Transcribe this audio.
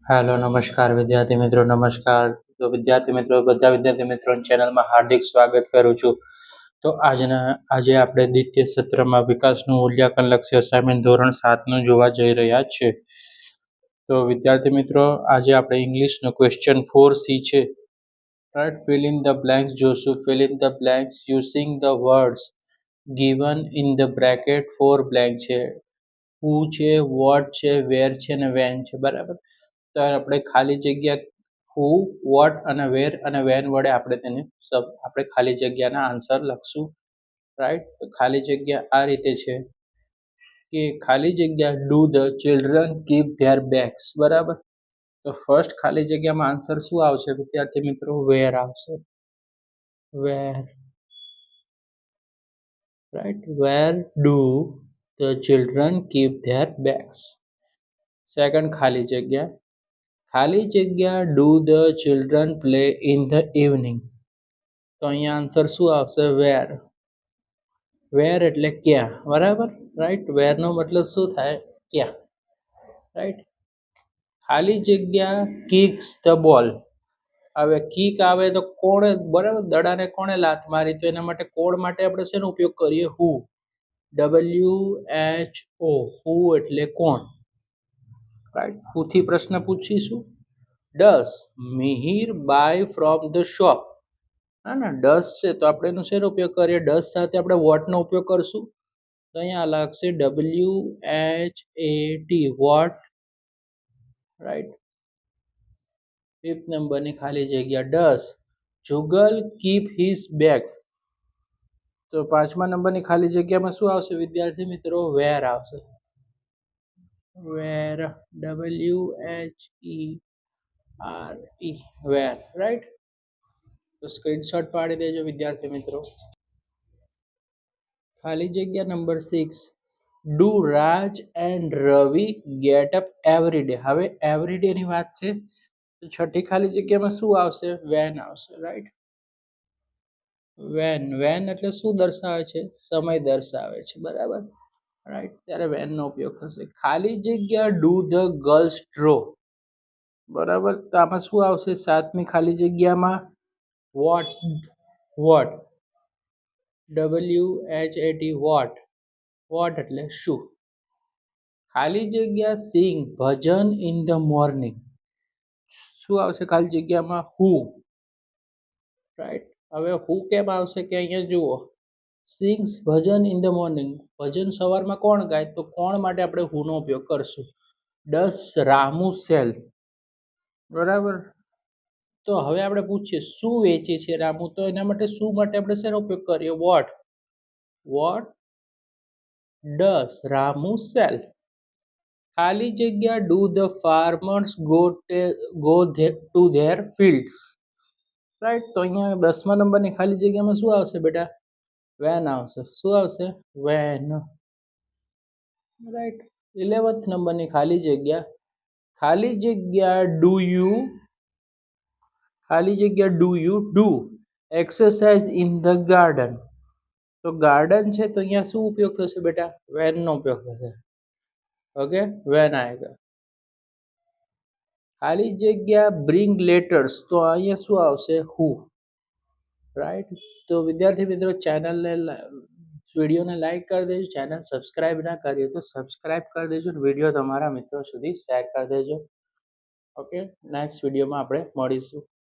Hello નમસ્કાર વિદ્યાર્થી મિત્રો નમસ્કાર. તો વિદ્યાર્થી મિત્રો બધા વિદ્યાર્થી મિત્રોની ચેનલમાં હાર્દિક સ્વાગત કરું છું. તો આજે આપણે દ્વિતીય સત્રમાં વિકાસનું મૂલ્યાંકન લક્ષી અસાઇનમેન્ટ ધોરણ 7નું જોવા જઈ રહ્યા છે. તો વિદ્યાર્થી મિત્રો આજે આપણે ઇંગ્લિશનો ક્વેશ્ચન 4C છે. Right, fill in the blanks જોશું. fill in the blanks using the words given in the bracket for blank છે. who છે, what છે, where છે અને when છે. બરાબર, તો આપણે ખાલી જગ્યા who, what અને where અને when વડે આપણે ખાલી જગ્યાના આન્સર લખશું. રાઈટ, તો ખાલી જગ્યા આ રીતે છે કે ખાલી જગ્યા do the children keep their bags. બરાબર, તો ફર્સ્ટ ખાલી જગ્યામાં આન્સર શું આવશે વિદ્યાર્થી મિત્રો? where આવશે. where, right, where do the children keep their bags. Second ખાલી જગ્યા do the children play in the evening. તો અહીંયા આન્સર શું આવશે? where. where એટલે ક્યાં. બરાબર, રાઈટ, where નો મતલબ શું થાય? ક્યાં. રાઈટ, ખાલી જગ્યા kicks the ball. હવે કિક આવે તો કોણે, બરાબર, દડાને કોણે લાત મારી? તો એના માટે કોડ માટે આપણે શેનો ઉપયોગ કરીએ? who. WHO, who એટલે કોણ. રાઈટ, who થી પ્રશ્ન પૂછીશું. does Mihir buy from the shop. હા ને, does છે તો આપણે એનો શેનો ઉપયોગ કરીએ? does સાથે આપણે what નો ઉપયોગ કરશું. તો અહીંયા લાગશે WHAT, what. રાઈટ, ફિફ્થ નંબરની ખાલી જગ્યા does Jugal keep his bag. તો પાંચમા નંબરની ખાલી જગ્યામાં શું આવશે વિદ્યાર્થી મિત્રો? where આવશે. where, WHERE, where. રાઈટ, તો સ્ક્રીનશોટ પાડી દેજો વિદ્યાર્થી મિત્રો. ખાલી જગ્યા number 6 do Raj and Ravi get up every day. હવે every day ની વાત છે તો છઠ્ઠી ખાલી જગ્યામાં શું આવશે? when આવશે. રાઈટ, when એટલે શું દર્શાવે છે? સમય દર્શાવે છે. બરાબર, રાઈટ, ત્યારે when નો ઉપયોગ થશે. ખાલી જગ્યા do the girls draw. બરાબર, તો આમાં શું આવશે? સાતમી ખાલી જગ્યામાં what, what, WHAT, what એટલે શું. ખાલી જગ્યા sing Bhajan in the morning. શું આવશે ખાલી જગ્યામાં? who. રાઈટ, હવે who કેમ આવશે કે અહીંયા જુઓ, sings bhajan in the morning, ભજન સવારમાં કોણ ગાય? તો કોણ માટે આપણે who નો ઉપયોગ કરશું. Does Ramu cell. બરાબર, તો હવે આપણે પૂછીએ શું વેચે છે રામુ? તો એના માટે શું માટે આપણે શેનો ઉપયોગ કરીએ? what. what does Ramu cell. ખાલી જગ્યા do the farmers go to their fields. Right, તો અહીંયા 10મા નંબરની ખાલી જગ્યામાં શું આવશે બેટા? when આવશે. શું આવશે? when. રાઈટ, 11th નંબરની ખાલી જગ્યા do you do exercise in the garden. તો ગાર્ડન છે તો અહીંયા શું ઉપયોગ થશે બેટા? when નો ઉપયોગ થશે. Okay, when આएगा. ખાલી જગ્યા bring letters, તો અહીંયા શું આવશે? who. રાઈટ, તો વિદ્યાર્થી મિત્રો વિડીયોને લાઈક કરી દેજો. ચેનલ સબસ્ક્રાઇબ ના કરી તો સબસ્ક્રાઇબ કરી દેજો. વિડીયો તમારા મિત્રો સુધી શેર કરી દેજો. ઓકે, નેક્સ્ટ વિડીયોમાં આપણે મળીશું.